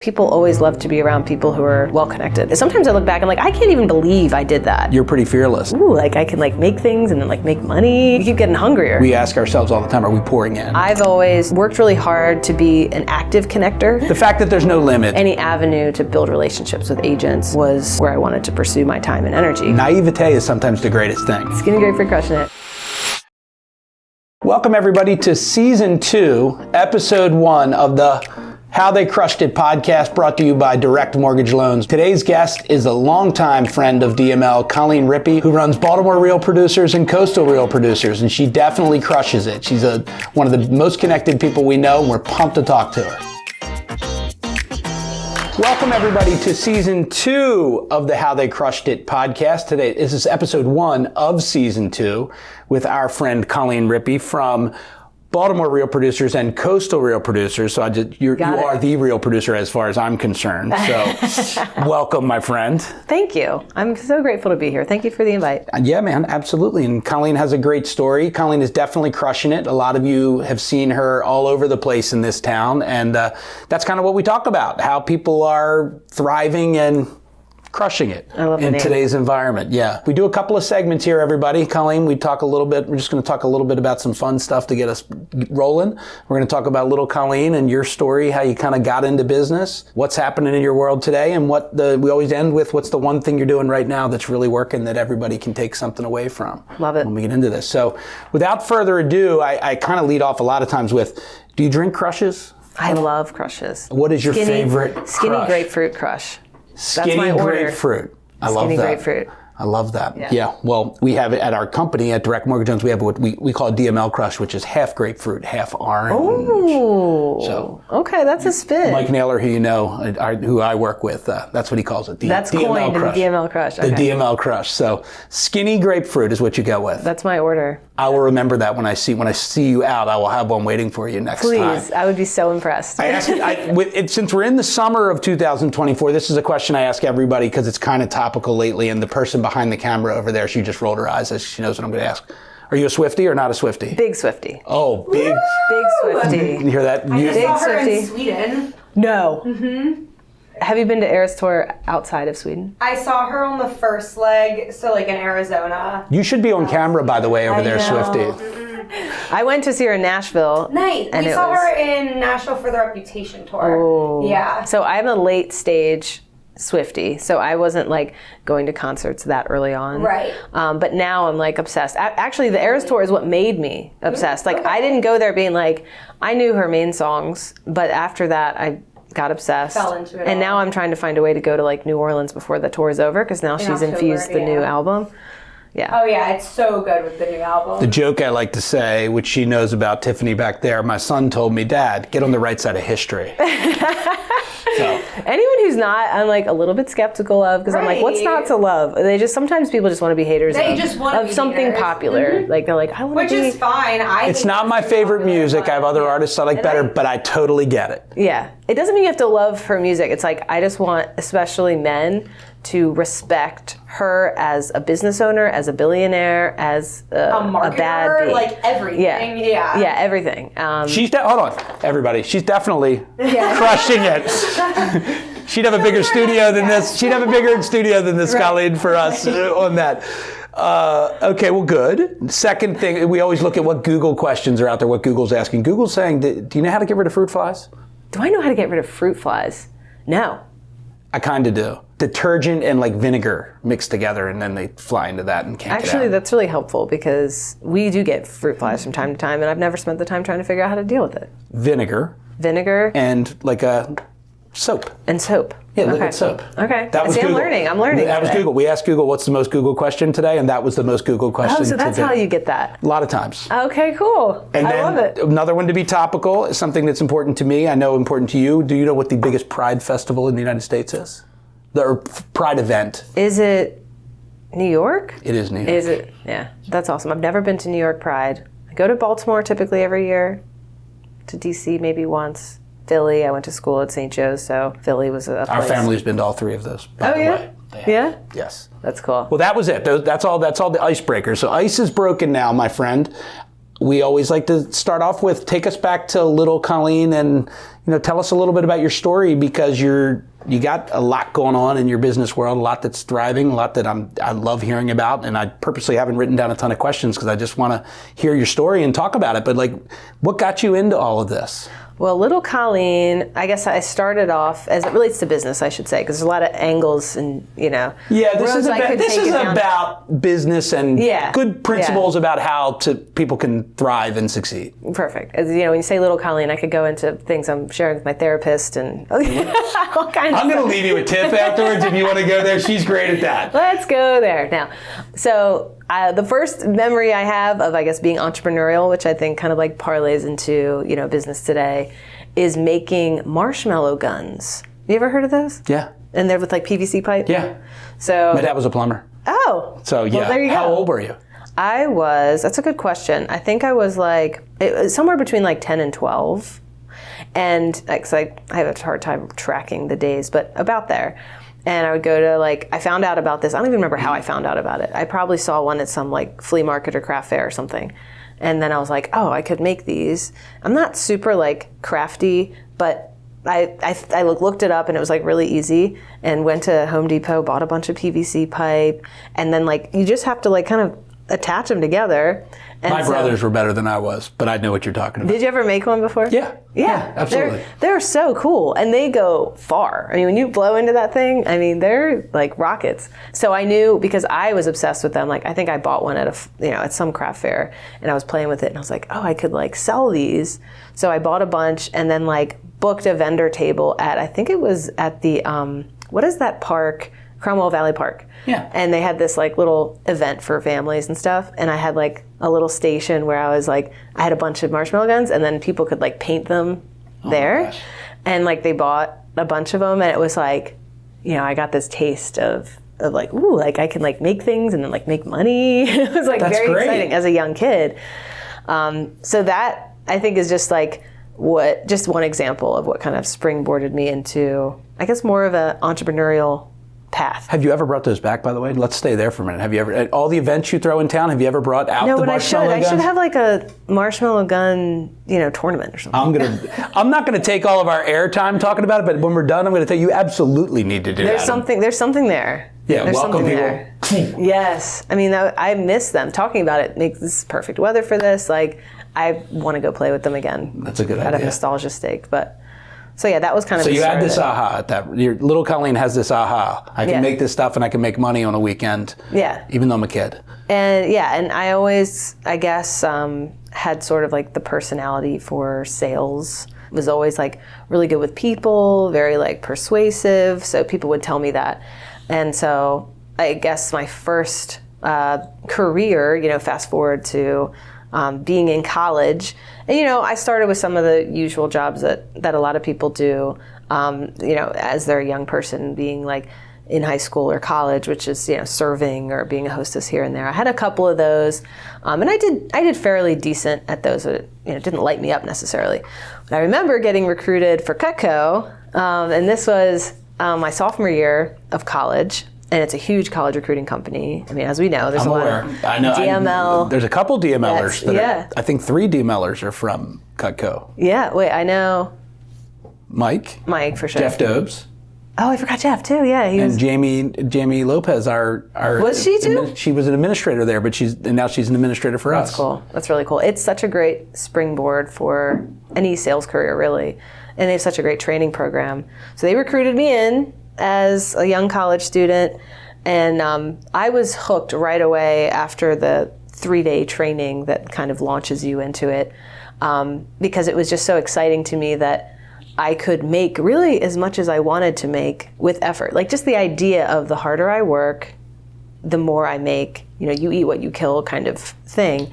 People always love to be around people who are well-connected. Sometimes I look back and I can't even believe I did that. You're pretty fearless. Ooh, I can make things and then make money. You keep getting hungrier. We ask ourselves all the time, are we pouring in? I've always worked really hard to be an active connector. The fact that there's no limit. Any avenue to build relationships with agents was where I wanted to pursue my time and energy. Naivete is sometimes the greatest thing. Skinny grapefruit crushing it. Welcome everybody to Season 2, Episode 1 of the How They Crushed It podcast, brought to you by Direct Mortgage Loans. Today's guest is a longtime friend of DML, Colleen Rippey, who runs Baltimore Real Producers and Coastal Real Producers, and she definitely crushes it. She's one of the most connected people we know, and we're pumped to talk to her. Welcome everybody to Season 2 of the How They Crushed It podcast. Today, this is Episode 1 of Season 2 with our friend Colleen Rippey from Baltimore Real Producers and Coastal Real Producers. So you are the real producer as far as I'm concerned. So welcome, my friend. Thank you. I'm so grateful to be here. Thank you for the invite. Yeah, man, absolutely. And Colleen has a great story. Colleen is definitely crushing it. A lot of you have seen her all over the place in this town. And that's kind of what we talk about, how people are thriving and crushing it in today's environment. Yeah. We do a couple of segments here, everybody. Colleen, we're just going to talk a little bit about some fun stuff to get us rolling. We're going to talk about little Colleen and your story, how you kind of got into business, what's happening in your world today, and we always end with what's the one thing you're doing right now that's really working that everybody can take something away from. Love it. When we get into this. So without further ado, I kind of lead off a lot of times with, do you drink crushes? I love crushes. What is your favorite crush? Skinny grapefruit crush. Skinny grapefruit. I love that. Skinny grapefruit. I love that. Yeah. Well, we have it at our company at Direct Mortgage Loans. We have what we call a DML crush, which is half grapefruit, half orange. Oh. So okay, that's a spin. Mike Naylor, who you know, who I work with, that's what he calls it. That's coined in the DML crush. Okay. The DML crush. So skinny grapefruit is what you go with. That's my order. I will remember that when I see you out. I will have one waiting for you next time. Please, I would be so impressed. Since we're in the summer of 2024, this is a question I ask everybody because it's kind of topical lately, and the person behind the camera over there, she just rolled her eyes as she knows what I'm going to ask. Are you a Swiftie or not a Swiftie? Big Swiftie. Oh, big Swiftie. You hear that? I just saw her in Sweden. No. Mm-hmm. Have you been to Eras Tour outside of Sweden? I saw her on the first leg, so in Arizona. You should be on camera, by the way, over there, Swiftie. Mm-hmm. I went to see her in Nashville. Nice. We saw her in Nashville for the Reputation tour. Oh. Yeah. So I'm a late stage Swiftie, so I wasn't going to concerts that early on. Right. But now I'm obsessed. Actually, the Eras Tour is what made me obsessed. I didn't go there being I knew her main songs, but after that I got obsessed. Fell into it. And now I'm trying to find a way to go to New Orleans before the tour is over, because now she's infused the new album. Yeah. Oh yeah, it's so good with the new album. The joke I like to say, which she knows about, Tiffany back there, my son told me, Dad, get on the right side of history. So. Anyone who's not, I'm a little bit skeptical of, because I'm what's not to love? Sometimes people just want to be haters of something haters. Popular. Mm-hmm. They're I want to be. Which is fine. It's not my favorite music. I have other artists I like better, but I totally get it. Yeah. It doesn't mean you have to love her music. It's I just want, especially men, to respect her as a business owner, as a billionaire, as a marketer, bad bee. Everything. Yeah, everything. Hold on, everybody. She's definitely crushing it. She'd have a bigger studio than this. She'd have a bigger studio than this, Colleen, for us on that. Okay, well, good. Second thing, we always look at what Google questions are out there, what Google's asking. Google's saying, do you know how to get rid of fruit flies? Do I know how to get rid of fruit flies? No. I kind of do. Detergent and vinegar mixed together, and then they fly into that and can't get out. Actually, that's really helpful, because we do get fruit flies from time to time, and I've never spent the time trying to figure out how to deal with it. Vinegar. And a soap. And soap. Yeah, liquid soap. Okay. That was Google. I'm learning. That was Google. We asked Google, what's the most Google question today? And that was the most Google question today. Oh, so that's how you get that. A lot of times. Okay, cool. And I love it. Another one to be topical is something that's important to me. I know important to you. Do you know what the biggest Pride festival in the United States is? The Pride event. Is it New York? It is New York. Is it? Yeah, that's awesome. I've never been to New York Pride. I go to Baltimore typically every year, to DC maybe once. Philly, I went to school at St. Joe's, so Philly was a place. Our family's been to all three of those, by the way. Yeah? Yes. That's cool. Well, that was it. That's all the icebreakers. So ice is broken now, my friend. we always like to start off with, take us back to little Colleen and, tell us a little bit about your story, because you got a lot going on in your business world, a lot that's thriving, a lot that I love hearing about. And I purposely haven't written down a ton of questions because I just want to hear your story and talk about it. But what got you into all of this? Well, little Colleen, I guess I started off, as it relates to business, I should say, because there's a lot of angles and, Yeah, this is about business and good principles about how people can thrive and succeed. Perfect. As when you say little Colleen, I could go into things I'm sharing with my therapist and all kinds of I'm going to leave you a tip afterwards if you want to go there. She's great at that. Let's go there. Now, so the first memory I have of, I guess, being entrepreneurial, which I think kind of parlays into, business today, is making marshmallow guns. You ever heard of those? Yeah. And they're with PVC pipe? Yeah. So my dad was a plumber. Oh. So yeah. Well, there you go. How old were you? That's a good question. I think I was somewhere between 10 and 12. And I have a hard time tracking the days, but about there. And I would go to I found out about this. I don't even remember how I found out about it. I probably saw one at some flea market or craft fair or something. And then I was like, oh, I could make these. I'm not super crafty, but I looked it up and it was really easy, and went to Home Depot, bought a bunch of PVC pipe, and then you just have to kind of attach them together. And my brothers were better than I was, but I know what you're talking about. Did you ever make one before? Yeah. Yeah, absolutely. They're so cool, and they go far. I mean, when you blow into that thing, they're like rockets. So I knew, because I was obsessed with them. I think I bought one at at some craft fair, and I was playing with it, and I was like, oh, I could sell these. So I bought a bunch, and then booked a vendor table at, I think it was at the what is that park? Cromwell Valley Park. Yeah. And they had this little event for families and stuff. And I had a little station where I was I had a bunch of marshmallow guns, and then people could paint them there. And they bought a bunch of them, and it was I got this taste of ooh, I can make things and then make money. It was That's very great. exciting as a young kid. So that, I think, is just just one example of what kind of springboarded me into, I guess, more of an entrepreneurial path. Have you ever brought those back, by the way? Let's stay there for a minute. Have you ever, at all the events you throw in town, have you ever brought out the marshmallow guns? I should have a marshmallow gun, tournament or something. I'm not gonna take all of our airtime talking about it, but when we're done, I'm gonna tell you, you absolutely need to do that. There's something there. Yeah, there's welcome people. There. Yes. I miss them. Talking about it makes this perfect weather for this. I want to go play with them again. That's a good idea. Out of nostalgia stake, but. So yeah, that was kind of. So you had this aha at that. Your little Colleen has this aha. I can make this stuff, and I can make money on a weekend. Yeah. Even though I'm a kid. And I always, I guess, had sort of the personality for sales. Was always really good with people, very persuasive. So people would tell me that, and so I guess my first career, fast forward to. Being in college, and I started with some of the usual jobs that a lot of people do, as they're a young person, being in high school or college, which is serving or being a hostess here and there. I had a couple of those, and I did fairly decent at those. It didn't light me up necessarily. But I remember getting recruited for Cutco, and this was my sophomore year of college. And it's a huge college recruiting company. As we know, there's a lot of DML. There's a couple DMLers. I think 3 DMLers are from Cutco. Yeah, wait, I know. Mike, for sure. Jeff Dobbs. Oh, I forgot Jeff too. Yeah, he was. And Jamie Lopez, our was she too? She was an administrator there, but now she's an administrator for us. That's cool. That's really cool. It's such a great springboard for any sales career, really, and they have such a great training program. So they recruited me in as a young college student, and I was hooked right away after the 3-day training that kind of launches you into it, because it was just so exciting to me that I could make really as much as I wanted to make with effort. Just the idea of the harder I work, the more I make, you eat what you kill kind of thing.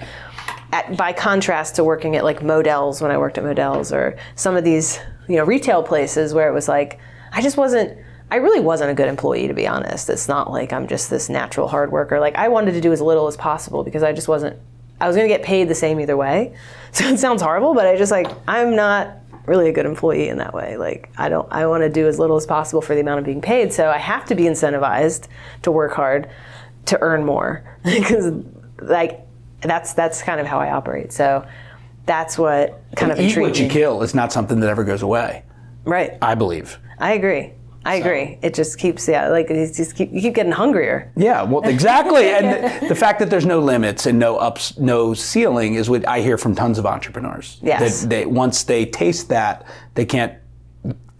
By contrast to working at Modell's, when I worked at Modell's, or some of these retail places where it was I really wasn't a good employee, to be honest. It's not I'm just this natural hard worker. I wanted to do as little as possible because I was going to get paid the same either way. So it sounds horrible, but I'm not really a good employee in that way. I want to do as little as possible for the amount I'm being paid. So I have to be incentivized to work hard to earn more because that's kind of how I operate. So that's what kind of Eat intrigued what you me. kill is not something that ever goes away. Right. I believe. I agree. It just keeps, you keep getting hungrier. Yeah, well, exactly. And the fact that there's no limits and no ceiling is what I hear from tons of entrepreneurs. Yes. That once they taste that, they can't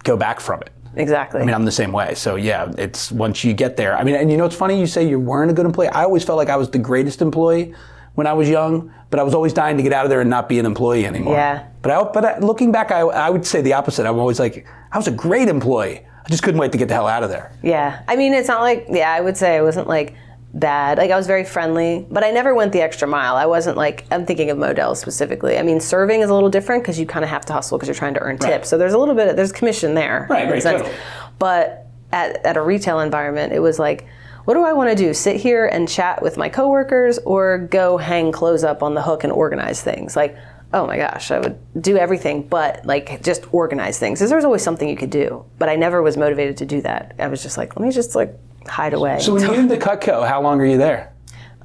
go back from it. Exactly. I mean, I'm the same way. So yeah, it's once you get there. I mean, and you know, it's funny you say you weren't a good employee. I always felt like I was the greatest employee when I was young, but I was always dying to get out of there and not be an employee anymore. Yeah. But looking back, I would say the opposite. I'm always like, I was a great employee. I just couldn't wait to get the hell out of there. Yeah. I mean, it's not like, I would say I wasn't like bad. Like I was very friendly, but I never went the extra mile. I wasn't like, I'm thinking of Modell specifically. I mean, serving is a little different because you kind of have to hustle because you're trying to earn tips. So there's a little bit there's commission there. Right, totally. But at a retail environment, it was like, what do I want to do? Sit here and chat with my coworkers or go hang clothes up on the hook and organize things? Like, oh my gosh, I would do everything but like just organize things. Because there's always something you could do. But I never was motivated to do that. I was just like, let me just like hide away. So when you get into Cutco, how long are you there?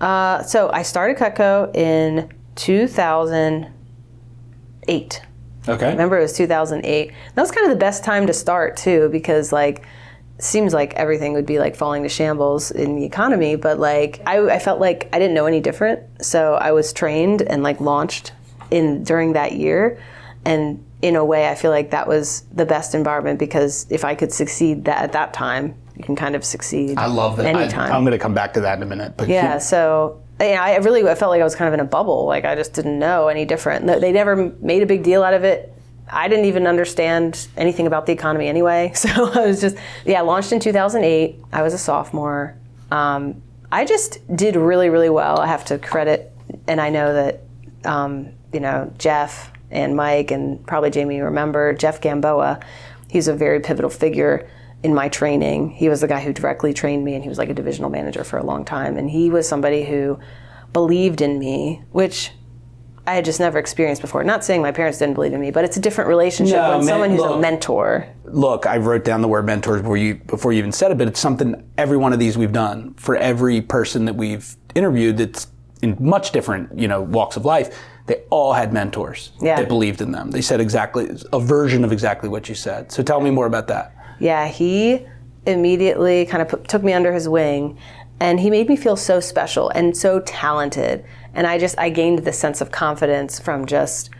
So I started Cutco in 2008. Okay. Remember, it was 2008. That was kind of the best time to start too, because like, seems like everything would be like falling to shambles in the economy, but like I felt like I didn't know any different. So I was trained and like launched during that year. And in a way, I feel like that was the best environment because if I could succeed at that time, you can kind of succeed. I love that. Anytime. I'm going to come back to that in a minute. But yeah. So I felt like I was kind of in a bubble. Like I just didn't know any different. They never made a big deal out of it. I didn't even understand anything about the economy anyway. So I was just, launched in 2008. I was a sophomore. I just did really, really well. I have to credit, and I know that, Jeff and Mike and probably Jamie remember, Jeff Gamboa, he's a very pivotal figure in my training. He was the guy who directly trained me, and he was like a divisional manager for a long time. And he was somebody who believed in me, which I had just never experienced before. Not saying my parents didn't believe in me, but it's a different relationship when someone who's a mentor. Look, I wrote down the word mentors before you even said it, but it's something every one of these we've done for every person that we've interviewed that's in much different, walks of life. They all had mentors that believed in them. They said a version of exactly what you said. So tell me more about that. Yeah, he immediately kind of took me under his wing, and he made me feel so special and so talented. And I gained this sense of confidence from just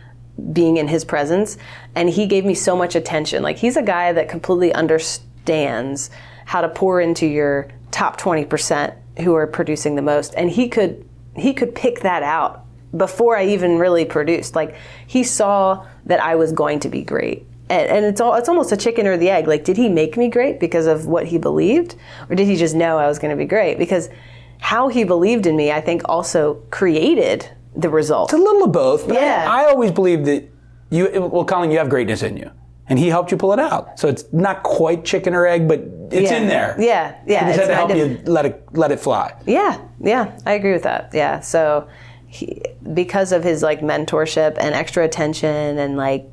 being in his presence. And he gave me so much attention. Like, he's a guy that completely understands how to pour into your top 20% who are producing the most. And he could pick that out before I even really produced. Like, he saw that I was going to be great. And it's almost a chicken or the egg. Like, did he make me great because of what he believed? Or did he just know I was going to be great? Because how he believed in me, I think, also created the result. It's a little of both. But Yeah. I always believe that Colleen, you have greatness in you. And he helped you pull it out. So it's not quite chicken or egg, but it's in there. Yeah. He just had to help you let it fly. Yeah, I agree with that. Yeah, so because of his like mentorship and extra attention and like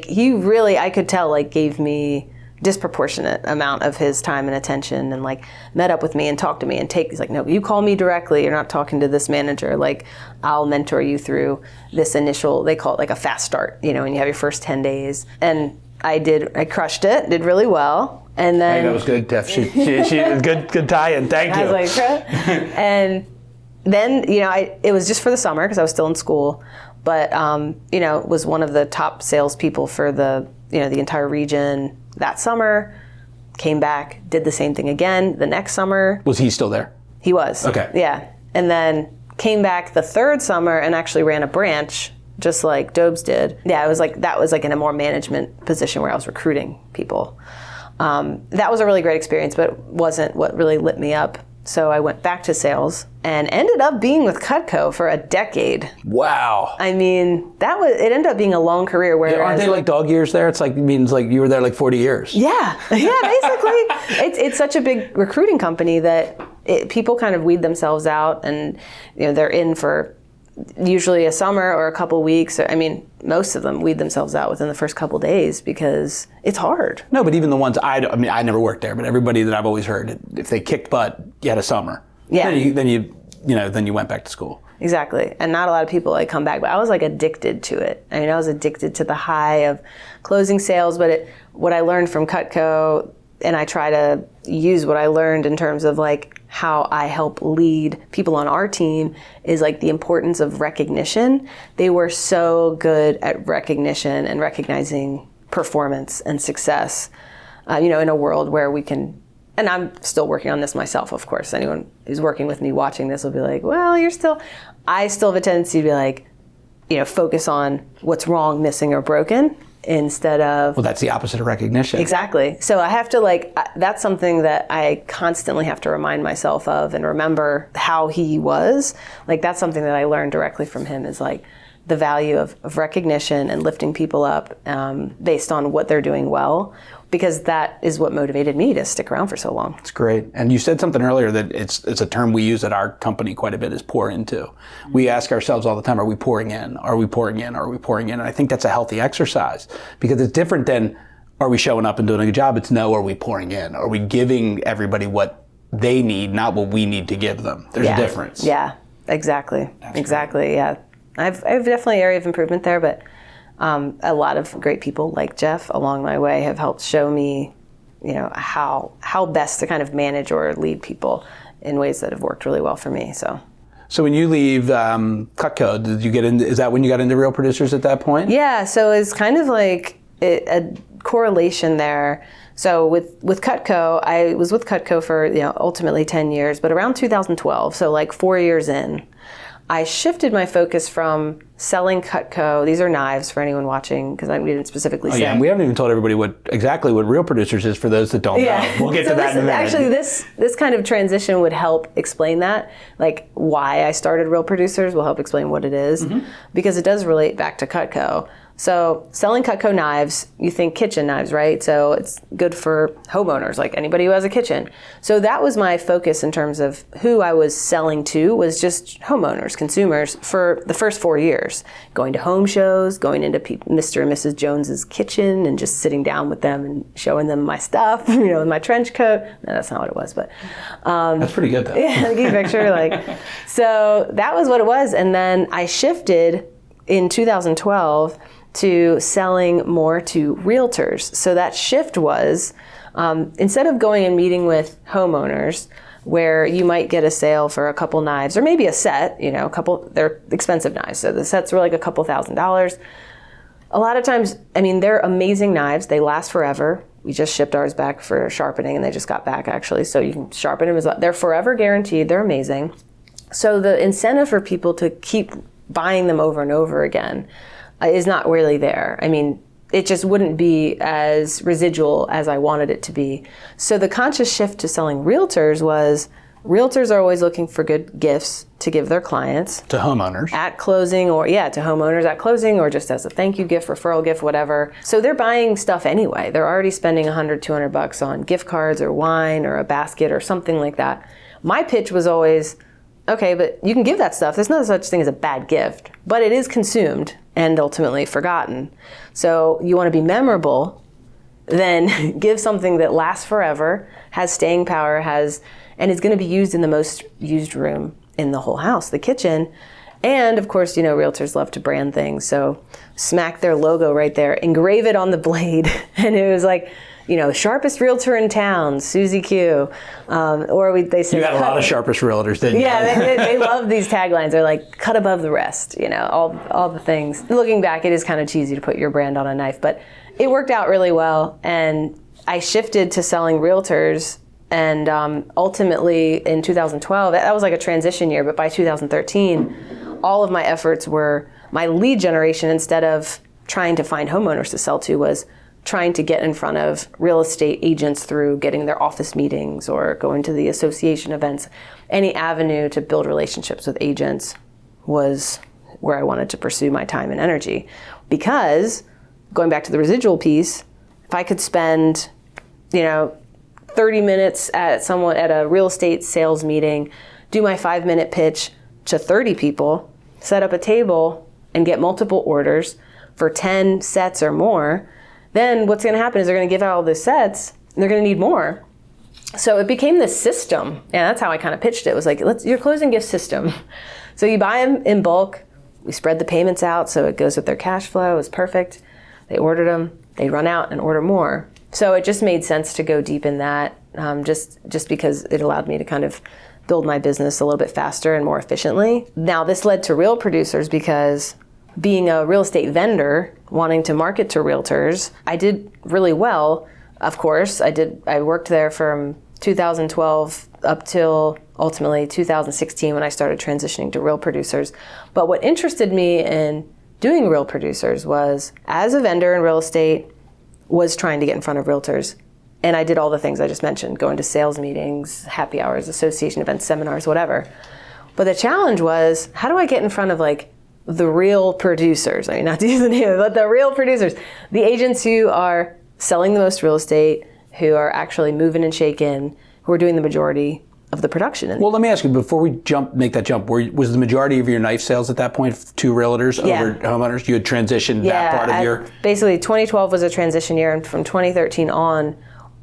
he really, I could tell, like gave me disproportionate amount of his time and attention, and like met up with me and talked to me and he's like, no, you call me directly. You're not talking to this manager. Like, I'll mentor you through this initial, they call it like a fast start, and you have your first 10 days. And I crushed it, did really well. And then That was good, Tiff. She good tie-in. Thank you. I was like, and then, it was just for the summer because I was still in school, but, was one of the top salespeople for the entire region that summer, came back, did the same thing again the next summer. Was he still there? He was. Okay. Yeah. And then came back the third summer and actually ran a branch just like Dobes did. Yeah, that was in a more management position where I was recruiting people. That was a really great experience, but wasn't what really lit me up. So I went back to sales and ended up being with Cutco for a decade. Wow. I mean, it ended up being a long career. Whereas, aren't they like dog years there? It means like you were there like 40 years. Yeah, basically. It's such a big recruiting company that people kind of weed themselves out, and they're in for usually a summer or a couple weeks. I mean, most of them weed themselves out within the first couple days because it's hard. No, but even the ones I never worked there, but everybody that I've always heard, if they kicked butt, you had a summer. Yeah. Then you went back to school. exactly. And not a lot of people like come back, but I was like addicted to it. I mean, I was addicted to the high of closing sales, but what I learned from Cutco, and I try to use what I learned in terms of like how I help lead people on our team, is like the importance of recognition. They were so good at recognition and recognizing performance and success, in a world where we can, and I'm still working on this myself, of course. Anyone who's working with me watching this will be like, well, I still have a tendency to be like, focus on what's wrong, missing, or broken, instead of... Well, that's the opposite of recognition. Exactly. So I have to that's something that I constantly have to remind myself of and remember how he was. Like, that's something that I learned directly from him, is like the value of recognition and lifting people up based on what they're doing well, because that is what motivated me to stick around for so long. It's great. And you said something earlier that it's a term we use at our company quite a bit, is pour into. We ask ourselves all the time, are we pouring in? Are we pouring in? Are we pouring in? And I think that's a healthy exercise, because it's different than, are we showing up and doing a good job? It's no, are we pouring in? Are we giving everybody what they need, not what we need to give them? There's a difference. Yeah, exactly. That's exactly, great. Yeah. I've definitely an area of improvement there, but a lot of great people like Jeff along my way have helped show me, how best to kind of manage or lead people in ways that have worked really well for me. So when you leave Cutco, did you get into? Is that when you got into Real Producers at that point? Yeah. So it's kind of like a correlation there. So with Cutco, I was with Cutco for ultimately 10 years, but around 2012, so like 4 years in, I shifted my focus from selling Cutco. These are knives for anyone watching, because we didn't specifically say. Yeah, and we haven't even told everybody exactly what Real Producers is for those that don't know. We'll get to that in a minute. Actually, this kind of transition would help explain that. Like, why I started Real Producers will help explain what it is, because it does relate back to Cutco. So selling Cutco knives, you think kitchen knives, right? So it's good for homeowners, like anybody who has a kitchen. So that was my focus in terms of who I was selling to, was just homeowners, consumers, for the first 4 years. Going to home shows, going into Mr. and Mrs. Jones's kitchen and just sitting down with them and showing them my stuff, in my trench coat. No, that's not what it was, but... that's pretty good, though. Yeah, I'll give you a picture. So that was what it was. And then I shifted in 2012 to selling more to realtors. So that shift was, instead of going and meeting with homeowners, where you might get a sale for a couple knives, or maybe a set, they're expensive knives. So the sets were like a couple $1,000s. A lot of times, they're amazing knives. They last forever. We just shipped ours back for sharpening, and they just got back, actually. So you can sharpen them. They're forever guaranteed. They're amazing. So the incentive for people to keep buying them over and over again is not really there. It just wouldn't be as residual as I wanted it to be. So the conscious shift to selling realtors was, realtors are always looking for good gifts to give their clients. To homeowners. At closing, to homeowners at closing, or just as a thank you gift, referral gift, whatever. So they're buying stuff anyway. They're already spending $100, $200 on gift cards or wine or a basket or something like that. My pitch was always, okay, but you can give that stuff. There's no such thing as a bad gift, but it is consumed and ultimately forgotten. So you want to be memorable, then give something that lasts forever, has staying power, and is going to be used in the most used room in the whole house, the kitchen. And of course, realtors love to brand things. So smack their logo right there, engrave it on the blade. And it was like, sharpest realtor in town, Susie Q. They say, you got a lot of sharpest realtors, didn't you? Yeah, they love these taglines. They're like, cut above the rest, all the things. Looking back, it is kind of cheesy to put your brand on a knife, but it worked out really well. And I shifted to selling realtors, and ultimately in 2012, that was like a transition year, but by 2013, all of my efforts were, my lead generation, instead of trying to find homeowners to sell to, was trying to get in front of real estate agents through getting their office meetings or going to the association events. Any avenue to build relationships with agents was where I wanted to pursue my time and energy. Because, going back to the residual piece, if I could spend, 30 minutes at a real estate sales meeting, do my 5-minute pitch to 30 people, set up a table, and get multiple orders for 10 sets or more, then what's going to happen is they're going to give out all the sets, and they're going to need more. So it became this system, and that's how I kind of pitched it. It was like, your closing gift system. So you buy them in bulk. We spread the payments out so it goes with their cash flow. It was perfect. They ordered them. They run out and order more. So it just made sense to go deep in that, just because it allowed me to kind of build my business a little bit faster and more efficiently. Now this led to Real Producers because being a real estate vendor, wanting to market to realtors, I did really well. Of course, I worked there from 2012 up till ultimately 2016 when I started transitioning to Real Producers. But what interested me in doing Real Producers was, as a vendor in real estate, was trying to get in front of realtors. And I did all the things I just mentioned, going to sales meetings, happy hours, association events, seminars, whatever. But the challenge was, how do I get in front of like the real producers? I mean, not to use the name, but the real producers, the agents who are selling the most real estate, who are actually moving and shaking, who are doing the majority of the production. Well, let me ask you, before we make that jump, was the majority of your knife sales at that point to realtors over homeowners? You had transitioned that part of your... Basically, 2012 was a transition year, and from 2013 on,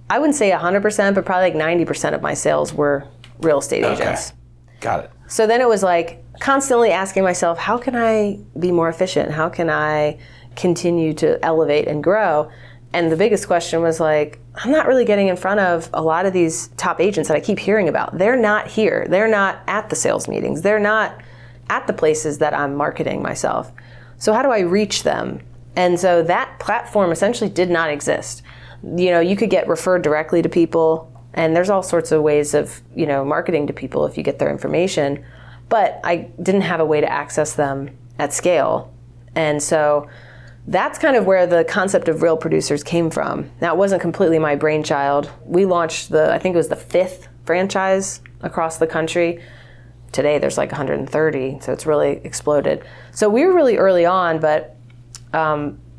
I wouldn't say 100%, but probably like 90% of my sales were real estate agents. Got it. So then it was like constantly asking myself, how can I be more efficient? How can I continue to elevate and grow? And the biggest question was like, I'm not really getting in front of a lot of these top agents that I keep hearing about. They're not here. They're not at the sales meetings. They're not at the places that I'm marketing myself. So how do I reach them? And so that platform essentially did not exist. You know, you could get referred directly to people, and there's all sorts of ways of, you know, marketing to people if you get their information, but I didn't have a way to access them at scale. And so that's kind of where the concept of Real Producers came from. Now, it wasn't completely my brainchild. We launched I think it was the 5th franchise across the country. Today, there's like 130, so it's really exploded. So we were really early on, but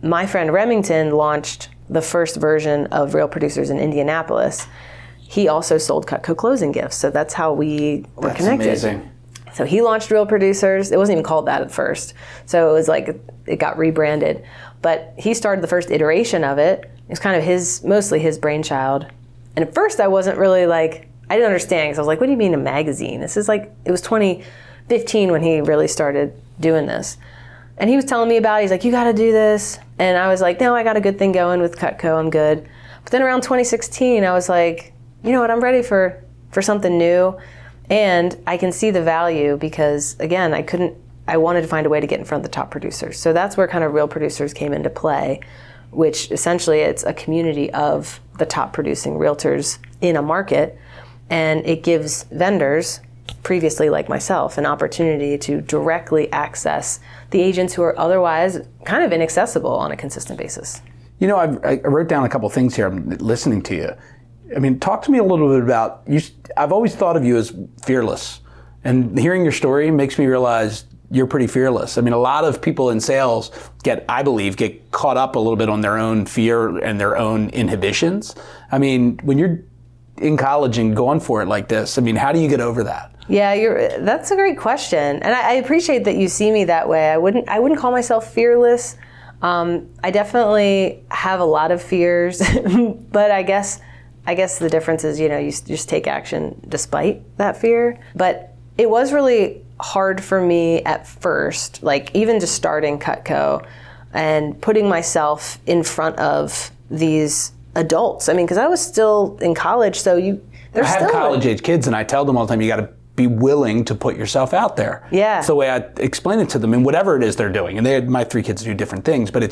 my friend Remington launched the first version of Real Producers in Indianapolis. He also sold Cutco closing gifts, so that's how we were connected. That's amazing. So he launched Real Producers. It wasn't even called that at first. So it was like, it got rebranded. But he started the first iteration of it. It was kind of mostly his brainchild. And at first I wasn't really like, I didn't understand, because I was like, what do you mean a magazine? This is like, it was 2015 when he really started doing this. And he was telling me about it. He's like, you got to do this. And I was like, no, I got a good thing going with Cutco. I'm good. But then around 2016, I was like, you know what? I'm ready for something new. And I can see the value because, again, I wanted to find a way to get in front of the top producers. So that's where kind of Real Producers came into play, which essentially it's a community of the top producing realtors in a market. And it gives vendors, previously like myself, an opportunity to directly access the agents who are otherwise kind of inaccessible on a consistent basis. You know, I wrote down a couple things here. I'm listening to you. I mean, talk to me a little bit about you. I've always thought of you as fearless, and hearing your story makes me realize you're pretty fearless. I mean, a lot of people in sales get caught up a little bit on their own fear and their own inhibitions. I mean, when you're in college and going for it like this, I mean, how do you get over that? Yeah, that's a great question, and I appreciate that you see me that way. I wouldn't call myself fearless. I definitely have a lot of fears, but I guess the difference is, you know, you just take action despite that fear. But it was really hard for me at first, like even just starting Cutco and putting myself in front of these adults. I mean, because I was still in college, so I have college-age kids, and I tell them all the time, you got to be willing to put yourself out there. Yeah. It's the way I explain it to them, and whatever it is they're doing. And my 3 kids do different things, but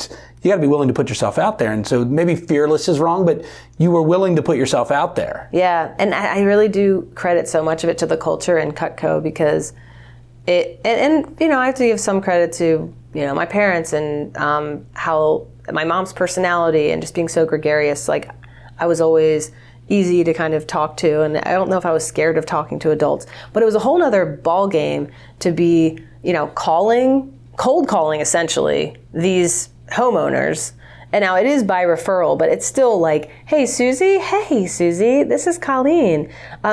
you got to be willing to put yourself out there. And so maybe fearless is wrong, but you were willing to put yourself out there. Yeah, and I really do credit so much of it to the culture in Cutco, because and you know, I have to give some credit to, you know, my parents and how my mom's personality and just being so gregarious. Like, I was always easy to kind of talk to, and I don't know if I was scared of talking to adults, but it was a whole nother ball game to be, you know, cold calling essentially these homeowners. And now it is by referral, but it's still like, hey Susie, this is Colleen.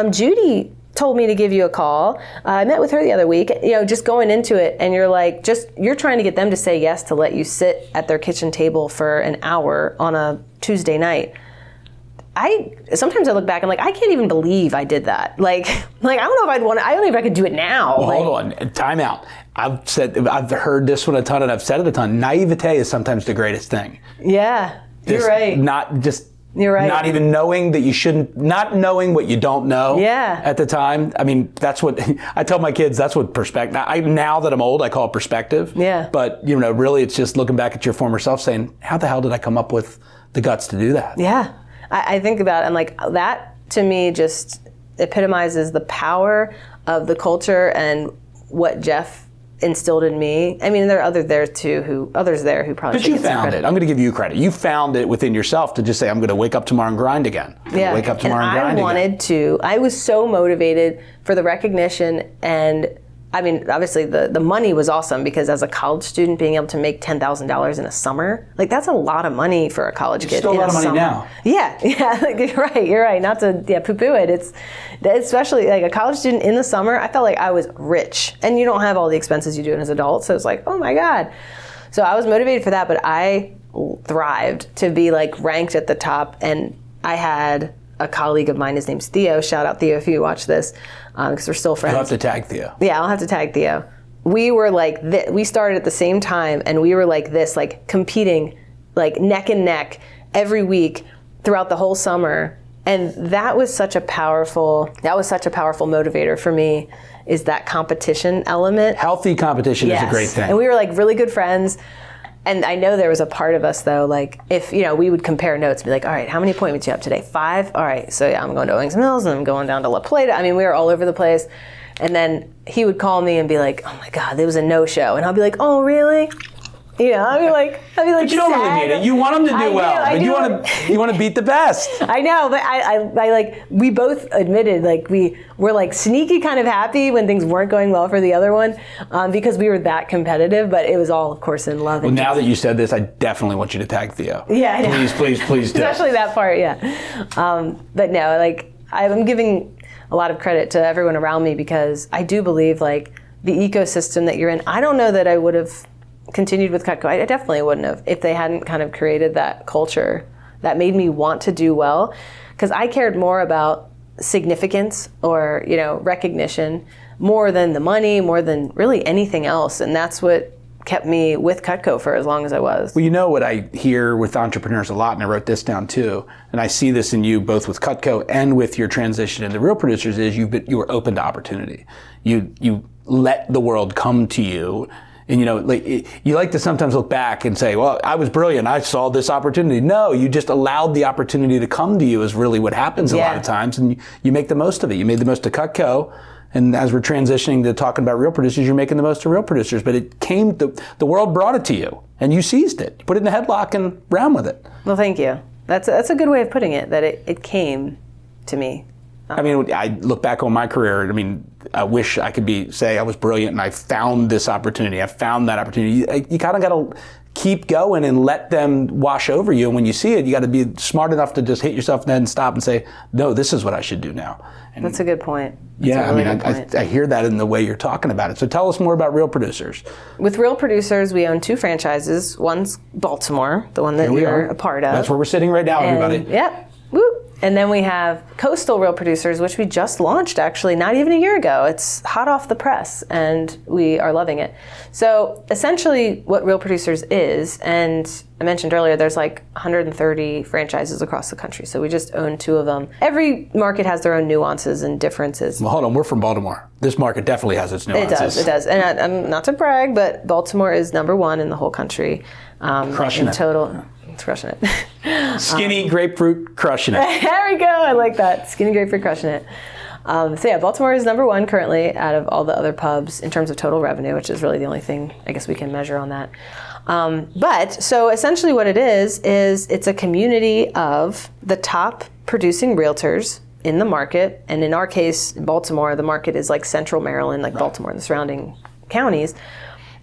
Judy told me to give you a call. I met with her the other week. You know, just going into it, and you're like, you're trying to get them to say yes to let you sit at their kitchen table for an hour on a Tuesday night. sometimes I look back and like, I can't even believe I did that. Like I don't know if I don't know if I could do it now. Well, hold on, time out. I've heard this one a ton and I've said it a ton. Naivete is sometimes the greatest thing. Yeah, you're right. You're right. Not even knowing that you shouldn't, not knowing what you don't know at the time. I mean, that's what, I tell my kids, that's what perspective, now that I'm old, I call it perspective. Yeah. But, really it's just looking back at your former self saying, how the hell did I come up with the guts to do that? Yeah. I think about it and like that to me just epitomizes the power of the culture and what Jeff instilled in me. I mean, there are others there who probably. But you found it. I'm going to give you credit. You found it within yourself to just say, I'm going to wake up tomorrow and grind again. Yeah. Wake up tomorrow and grind again. I wanted to. I was so motivated for the recognition, and I mean, obviously the money was awesome because as a college student, being able to make $10,000 in a summer, like that's a lot of money for a college kid. Still a lot of money now. Yeah. Like, you're right. Not to poo-poo it. It's especially like a college student in the summer. I felt like I was rich, and you don't have all the expenses you do as adults. So it's like, oh my God. So I was motivated for that, but I thrived to be like ranked at the top, and I had a colleague of mine, his name's Theo. Shout out Theo if you watch this, because we're still friends. You'll have to tag Theo. Yeah, I'll have to tag Theo. We were like, we started at the same time, and we were like this, like competing, like neck and neck every week throughout the whole summer. And that was such a powerful motivator for me, is that competition element. Healthy competition is a great thing. And we were like really good friends. And I know there was a part of us though, like if, we would compare notes, be like, all right, how many appointments do you have today? 5? All right, so yeah, I'm going to Owings Mills and I'm going down to La Plata. I mean, we were all over the place. And then he would call me and be like, oh my God, there was a no-show. And I'll be like, oh, really? I'd be like, but you don't really mean it. You want them to do well, but you want to beat the best. I know, but I like, we both admitted, like we were like sneaky kind of happy when things weren't going well for the other one, because we were that competitive. But it was all, of course, in love. Well, now that you said this, I definitely want you to tag Theo. Yeah, I know. Please do. Especially that part, yeah. But no, like I'm giving a lot of credit to everyone around me, because I do believe like the ecosystem that you're in. I don't know that I would have continued with Cutco. I definitely wouldn't have if they hadn't kind of created that culture that made me want to do well, because I cared more about significance or recognition more than the money, more than really anything else, and that's what kept me with Cutco for as long as I was. Well, what I hear with entrepreneurs a lot, and I wrote this down too, and I see this in you both with Cutco and with your transition into Real Producers, is you were open to opportunity. You let the world come to you. And you like to sometimes look back and say, well, I was brilliant. I saw this opportunity. No, you just allowed the opportunity to come to you is really what happens a lot of times. And you make the most of it. You made the most of Cutco. And as we're transitioning to talking about Real Producers, you're making the most of Real Producers. But it came, the world brought it to you and you seized it. You put it in a headlock and ran with it. Well, thank you. That's a good way of putting it, that it came to me. I mean, I look back on my career. I mean, I wish I could say I was brilliant and I found this opportunity. I found that opportunity. You kind of got to keep going and let them wash over you. And when you see it, you got to be smart enough to just hit yourself and then stop and say, no, this is what I should do now. And that's a good point. I hear that in the way you're talking about it. So tell us more about Real Producers. With Real Producers, we own 2 franchises. One's Baltimore, the one that you're a part of. That's where we're sitting right now, everybody. Yep. Woo. And then we have Coastal Real Producers, which we just launched actually not even a year ago. It's hot off the press and we are loving it. So essentially what Real Producers is, and I mentioned earlier, there's like 130 franchises across the country. So we just own 2 of them. Every market has their own nuances and differences. Well, hold on, we're from Baltimore. This market definitely has its nuances. It does. And I'm not to brag, but Baltimore is #1 in the whole country. Crushing it. Total. It's crushing it. Skinny grapefruit crushing it. There we go. I like that. Skinny grapefruit crushing it. So yeah, Baltimore is #1 currently out of all the other pubs in terms of total revenue, which is really the only thing I guess we can measure on that. But so essentially what it is it's a community of the top producing realtors in the market. And in our case, in Baltimore, the market is like central Maryland, like Baltimore and the surrounding counties.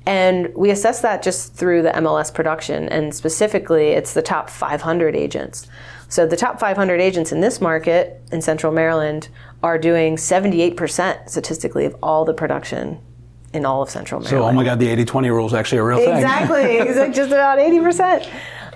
And we assess that just through the MLS production, and specifically it's the top 500 agents. So the top 500 agents in this market in Central Maryland are doing 78% statistically of all the production in all of Central Maryland. So, oh my God, the 80-20 rule is actually a real thing. Exactly, it's like just about 80%.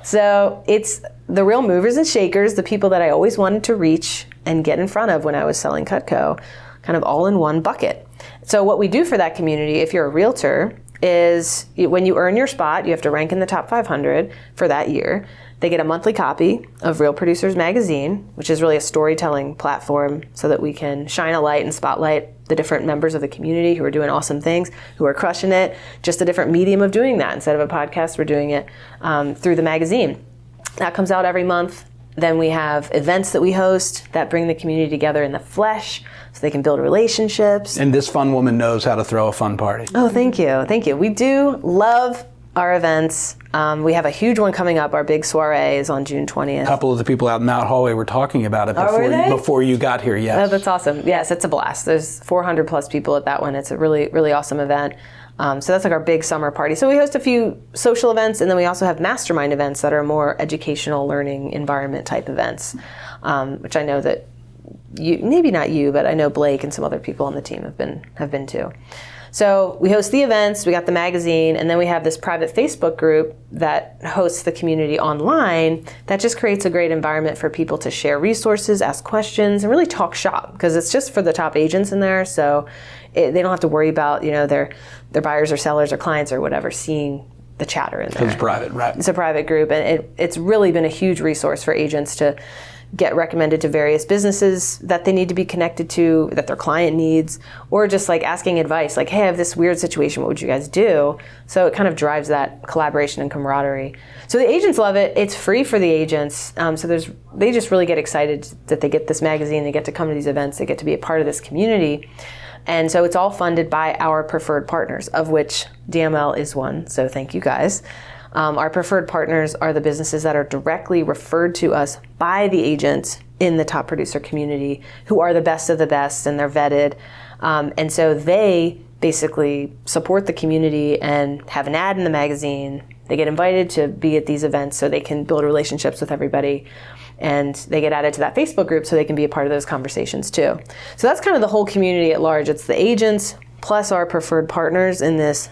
So it's the real movers and shakers, the people that I always wanted to reach and get in front of when I was selling Cutco, kind of all in one bucket. So what we do for that community, if you're a realtor, is when you earn your spot, you have to rank in the top 500 for that year. They get a monthly copy of Real Producers Magazine, which is really a storytelling platform so that we can shine a light and spotlight the different members of the community who are doing awesome things, who are crushing it. Just a different medium of doing that. Instead of a podcast, we're doing it through the magazine. That comes out every month. Then we have events that we host that bring the community together in the flesh so they can build relationships. And this fun woman knows how to throw a fun party. Oh, thank you. Thank you. We do love our events. We have a huge one coming up. Our big soiree is on June 20th. A couple of the people out in that hallway were talking about it before you got here, yes. Oh, that's awesome. Yes, it's a blast. There's 400 plus people at that one. It's a really, really awesome event. So that's like our big summer party. So we host a few social events, and then we also have mastermind events that are more educational, learning, environment type events, which I know that maybe not you, but I know Blake and some other people on the team have been to. So we host the events, we got the magazine, and then we have this private Facebook group that hosts the community online that just creates a great environment for people to share resources, ask questions, and really talk shop, because it's just for the top agents in there. So they don't have to worry about, their buyers or sellers or clients or whatever seeing the chatter in there. It's private, right? It's a private group, and it's really been a huge resource for agents to get recommended to various businesses that they need to be connected to, that their client needs, or just like asking advice, like, hey, I have this weird situation, what would you guys do? So it kind of drives that collaboration and camaraderie. So the agents love it. It's free for the agents. So they just really get excited that they get this magazine, they get to come to these events, they get to be a part of this community. And so it's all funded by our preferred partners, of which DML is one. So thank you guys. Our preferred partners are the businesses that are directly referred to us by the agents in the top producer community, who are the best of the best, and they're vetted. And so they basically support the community and have an ad in the magazine. They get invited to be at these events so they can build relationships with everybody. And they get added to that Facebook group so they can be a part of those conversations too. So that's kind of the whole community at large. It's the agents plus our preferred partners in this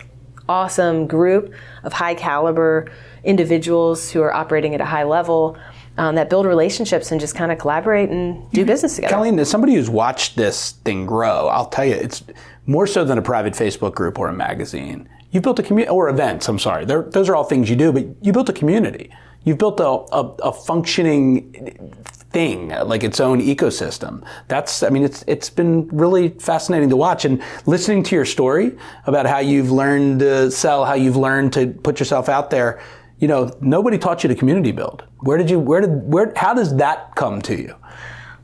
awesome group of high caliber individuals who are operating at a high level that build relationships and just kind of collaborate and do business together. Colleen, as somebody who's watched this thing grow, I'll tell you, it's more so than a private Facebook group or a magazine. You built a community, or events, I'm sorry. Those are all things you do, but you built a community. You've built a functioning thing, like its own ecosystem. It's been really fascinating to watch, and listening to your story about how you've learned to sell, how you've learned to put yourself out there. Nobody taught you to community build. How does that come to you?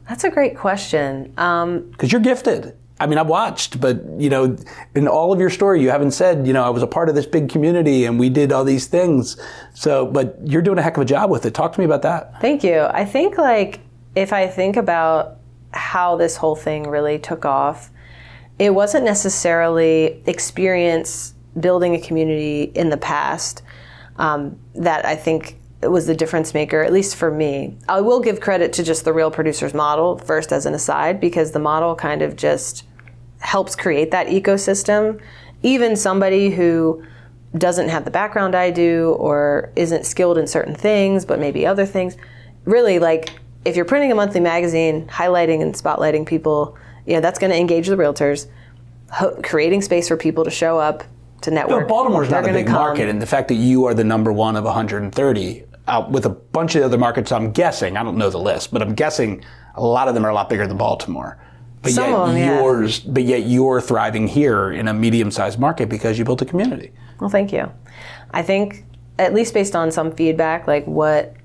That's a great question. Because you're gifted. I've watched, but, in all of your story, you haven't said, I was a part of this big community and we did all these things. So, but you're doing a heck of a job with it. Talk to me about that. Thank you. I think if I think about how this whole thing really took off, it wasn't necessarily experience building a community in the past that I think it was the difference maker, at least for me. I will give credit to just the Real Producers model first as an aside, because the model kind of just helps create that ecosystem. Even somebody who doesn't have the background I do or isn't skilled in certain things, but maybe other things, really, if you're printing a monthly magazine, highlighting and spotlighting people, that's going to engage the realtors, creating space for people to show up, to network. Baltimore's not a big market, and the fact that you are the number one of 130 with a bunch of the other markets, I'm guessing, I don't know the list, but I'm guessing a lot of them are a lot bigger than Baltimore. But yet you're thriving here in a medium-sized market because you built a community. Well, thank you. I think, at least based on some feedback, what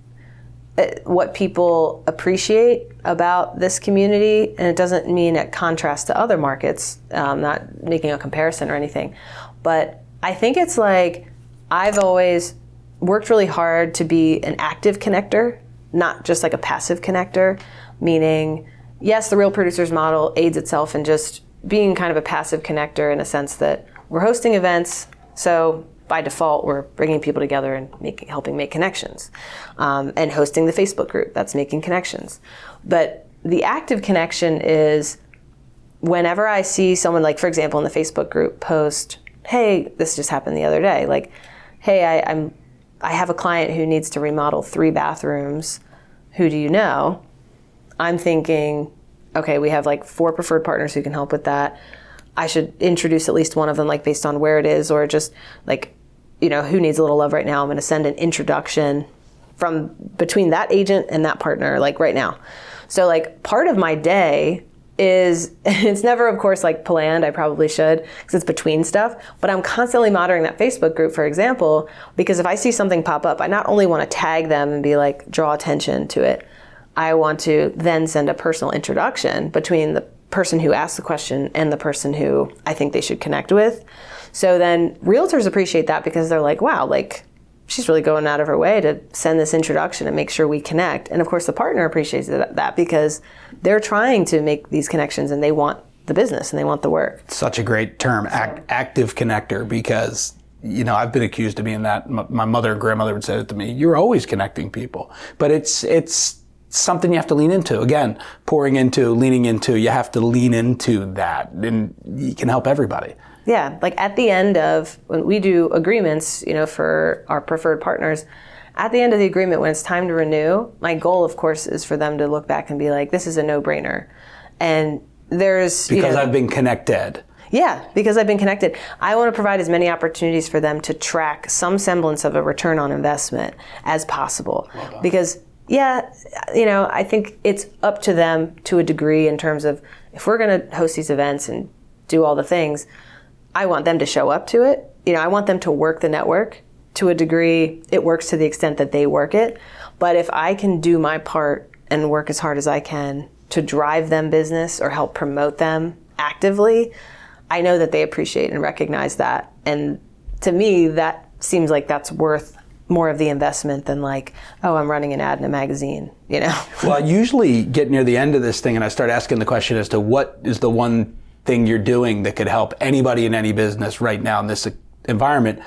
people appreciate about this community, and it doesn't mean at contrast to other markets, not making a comparison or anything, but I think it's I've always worked really hard to be an active connector, not just a passive connector, meaning, yes, the Real Producers model aids itself in just being kind of a passive connector in a sense that we're hosting events, so by default, we're bringing people together and helping make connections, and hosting the Facebook group, that's making connections. But the active connection is whenever I see someone, for example, in the Facebook group post, hey, this just happened the other day, hey, I have a client who needs to remodel 3 bathrooms. Who do you know? I'm thinking, okay, we have like 4 preferred partners who can help with that. I should introduce at least one of them, like based on where it is, or just like, who needs a little love right now? I'm going to send an introduction from between that agent and that partner, like right now. So like part of my day is, it's never, of course, like planned. I probably should, because it's between stuff, but I'm constantly monitoring that Facebook group, for example, because if I see something pop up, I not only want to tag them and be like, draw attention to it, I want to then send a personal introduction between the person who asked the question and the person who I think they should connect with. So then realtors appreciate that, because they're like, wow, like she's really going out of her way to send this introduction and make sure we connect. And of course the partner appreciates that, because they're trying to make these connections and they want the business and they want the work. Such a great term, active connector, because I've been accused of being that. My mother and grandmother would say it to me, you're always connecting people. But it's something you have to lean into. Again, pouring into, leaning into, you have to lean into that, and you can help everybody. Yeah, like at the end of, when we do agreements, for our preferred partners, at the end of the agreement, when it's time to renew, my goal, of course, is for them to look back and be like, this is a no-brainer. And there's... Because I've been connected. Yeah, because I've been connected. I want to provide as many opportunities for them to track some semblance of a return on investment as possible. Well, because... yeah, I think it's up to them to a degree in terms of, if we're going to host these events and do all the things, I want them to show up to it. I want them to work the network to a degree. It works to the extent that they work it. But if I can do my part and work as hard as I can to drive them business or help promote them actively, I know that they appreciate and recognize that. And to me, that seems like that's worth more of the investment than like, oh, I'm running an ad in a magazine, Well, I usually get near the end of this thing and I start asking the question as to what is the one thing you're doing that could help anybody in any business right now in this environment.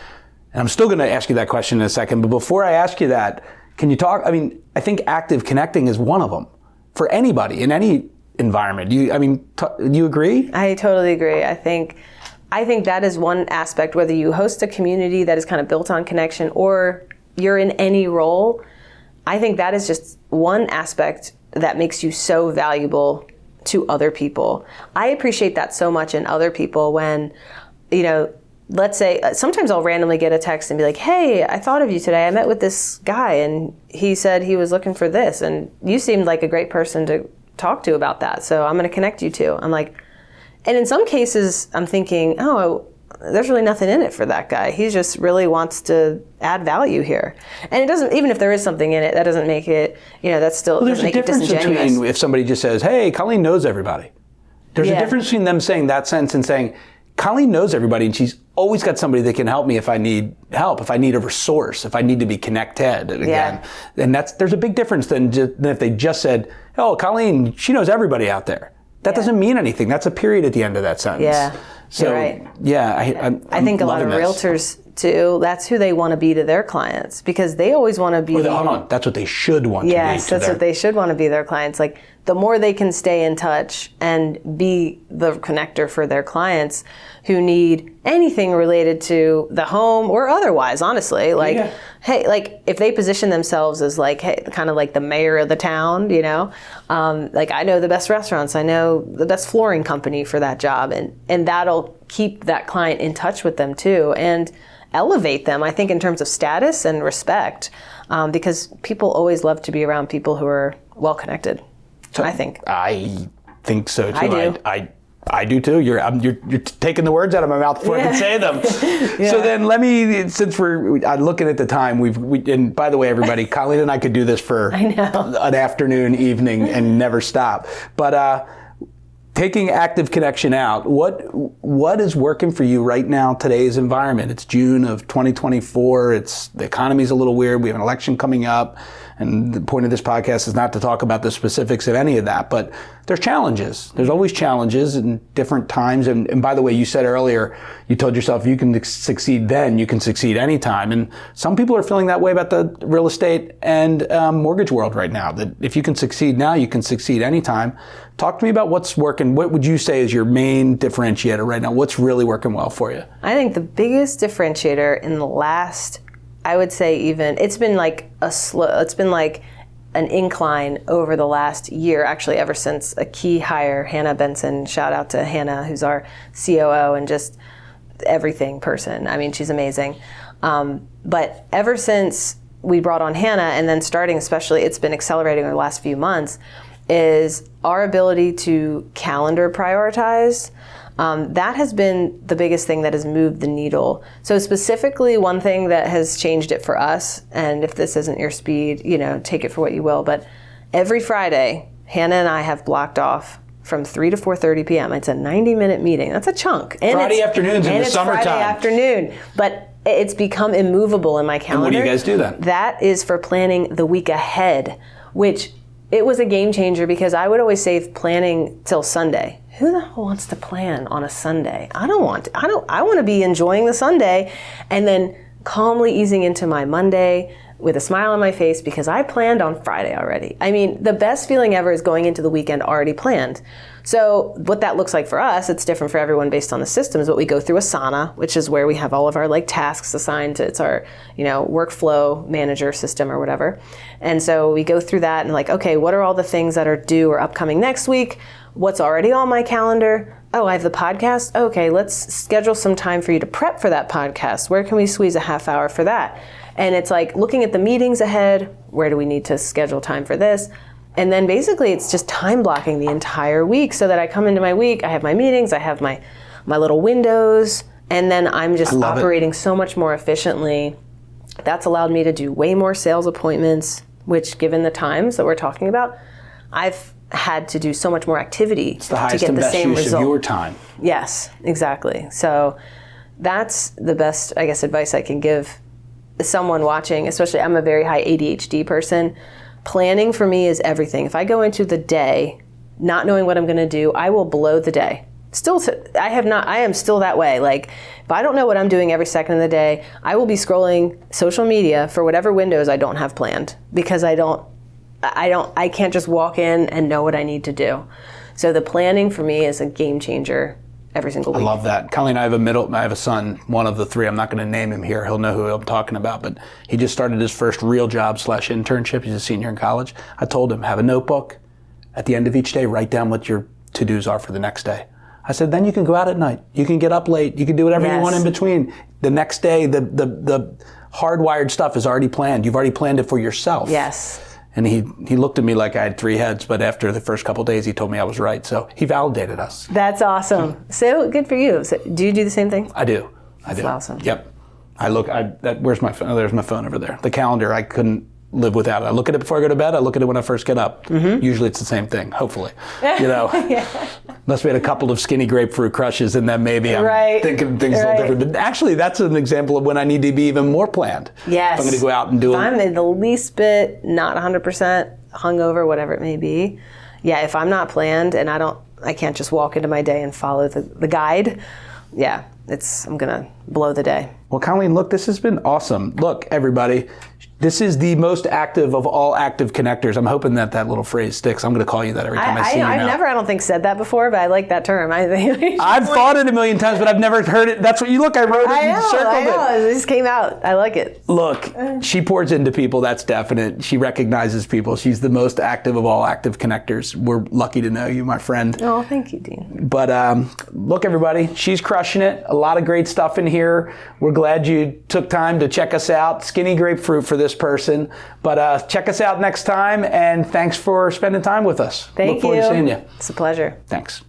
And I'm still going to ask you that question in a second. But before I ask you that, can you talk, I think active connecting is one of them for anybody in any environment. Do you agree? I totally agree. I think that is one aspect, whether you host a community that is kind of built on connection or you're in any role. I think that is just one aspect that makes you so valuable to other people. I appreciate that so much in other people when, let's say, sometimes I'll randomly get a text and be like, hey, I thought of you today. I met with this guy and he said he was looking for this and you seemed like a great person to talk to about that. So I'm going to connect you to. I'm like, and in some cases I'm thinking, oh, there's really nothing in it for that guy. He just really wants to add value here. And it doesn't, even if there is something in it, that doesn't make it, that's still, well, there's doesn't a make it difference disingenuous. between if somebody just says, hey, Colleen knows everybody. There's a difference between them saying that sentence and saying, Colleen knows everybody and she's always got somebody that can help me if I need help, if I need a resource, if I need to be connected again. And there's a big difference than if they just said, oh, Colleen, she knows everybody out there. That doesn't mean anything. That's a period at the end of that sentence. Yeah. So, you're right. Yeah, I think a lot of realtors too, that's who they want to be to their clients because they always want to be. Hold on, that's what they should want to be. Yes, that's what they should want to be their clients. Like the more they can stay in touch and be the connector for their clients who need anything related to the home or otherwise, honestly. Like, hey, like if they position themselves as like, hey, kind of like the mayor of the town, like I know the best restaurants, I know the best flooring company for that job, and that'll keep that client in touch with them too and elevate them, I think, in terms of status and respect, because people always love to be around people who are well connected. I think so too. I do. I do too. You're taking the words out of my mouth before I can say them. So then let me, since I'm looking at the time, and by the way, everybody, Colleen and I could do this for an afternoon, evening, and never stop. But taking active connection out, what is working for you right now, today's environment? It's June of 2024. The economy's a little weird. We have an election coming up. And the point of this podcast is not to talk about the specifics of any of that, but there's challenges. There's always challenges in different times. And by the way, you said earlier, you told yourself if you can succeed then, you can succeed anytime. And some people are feeling that way about the real estate and mortgage world right now, that if you can succeed now, you can succeed anytime. Talk to me about what's working. What would you say is your main differentiator right now? What's really working well for you? I think the biggest differentiator in the last I would say even, it's been like an incline over the last year, actually, ever since a key hire, Hannah Benson, shout out to Hannah, who's our COO and just everything person. I mean, she's amazing. But ever since we brought on Hannah, and then starting especially, it's been accelerating over the last few months, is our ability to calendar prioritize. That has been the biggest thing that has moved the needle. So specifically, one thing that has changed it for us, and if this isn't your speed, take it for what you will, but every Friday, Hannah and I have blocked off from 3 to 4:30 p.m. It's a 90-minute meeting. That's a chunk. And Friday afternoons in the summertime. Friday afternoon. But it's become immovable in my calendar. And what do you guys do then? That is for planning the week ahead, which it was a game changer because I would always save planning till Sunday. Who the hell wants to plan on a Sunday? I want to be enjoying the Sunday and then calmly easing into my Monday with a smile on my face because I planned on Friday already. I mean, the best feeling ever is going into the weekend already planned. So what that looks like for us, it's different for everyone based on the systems, but we go through Asana, which is where we have all of our tasks assigned to, it's our, workflow manager system or whatever. And so we go through that and okay, what are all the things that are due or upcoming next week? What's already on my calendar? Oh, I have the podcast. Okay, let's schedule some time for you to prep for that podcast. Where can we squeeze a half hour for that? And it's looking at the meetings ahead. Where do we need to schedule time for this? And then basically it's just time blocking the entire week so that I come into my week, I have my meetings, I have my little windows, and then I'm just operating so much more efficiently. That's allowed me to do way more sales appointments, which given the times that we're talking about, I've had to do so much more activity it's the highest to get and the best same use result. of your time. Yes, exactly. So that's the best, I guess, advice I can give someone watching, especially I'm a very high ADHD person. Planning for me is everything. If I go into the day not knowing what I'm going to do, I will blow the day. I am still that way. If I don't know what I'm doing every second of the day, I will be scrolling social media for whatever windows I don't have planned because I can't just walk in and know what I need to do. So the planning for me is a game changer every single week. I love that. Colleen, I have a son, one of the three. I'm not going to name him here. He'll know who I'm talking about, but he just started his first real job / internship. He's a senior in college. I told him, have a notebook. At the end of each day, write down what your to-dos are for the next day. I said, then you can go out at night. You can get up late. You can do whatever you want in between. The next day, the hardwired stuff is already planned. You've already planned it for yourself. Yes. And he looked at me like I had three heads, but after the first couple of days, he told me I was right. So he validated us. That's awesome. So good for you. So, do you do the same thing? I do. That's awesome. Yep. Where's my phone? Oh, there's my phone over there. The calendar, I couldn't live without it. I look at it before I go to bed. I look at it when I first get up. Mm-hmm. Usually it's the same thing, hopefully. Yeah. Unless we had a couple of skinny grapefruit crushes, and then maybe I'm thinking things a little different. But actually, that's an example of when I need to be even more planned. Yes. If I'm going to go out and do it. If I'm in the least bit not 100% hungover, whatever it may be. Yeah, if I'm not planned and I can't just walk into my day and follow the guide. Yeah, I'm going to blow the day. Well, Colleen, look, this has been awesome. Look, everybody, this is the most active of all active connectors. I'm hoping that little phrase sticks. I'm going to call you that every time I see you now. I've never, I don't think, said that before, but I like that term. I've thought it a million times, but I've never heard it. That's what you look. I wrote it and circled it. It just came out. I like it. Look, she pours into people. That's definite. She recognizes people. She's the most active of all active connectors. We're lucky to know you, my friend. Oh, thank you, Dean. But look, everybody, she's crushing it. A lot of great stuff in here. We're glad you took time to check us out. Skinny grapefruit for this person. But check us out next time, and thanks for spending time with us. Thank you. Look forward to seeing you. It's a pleasure. Thanks.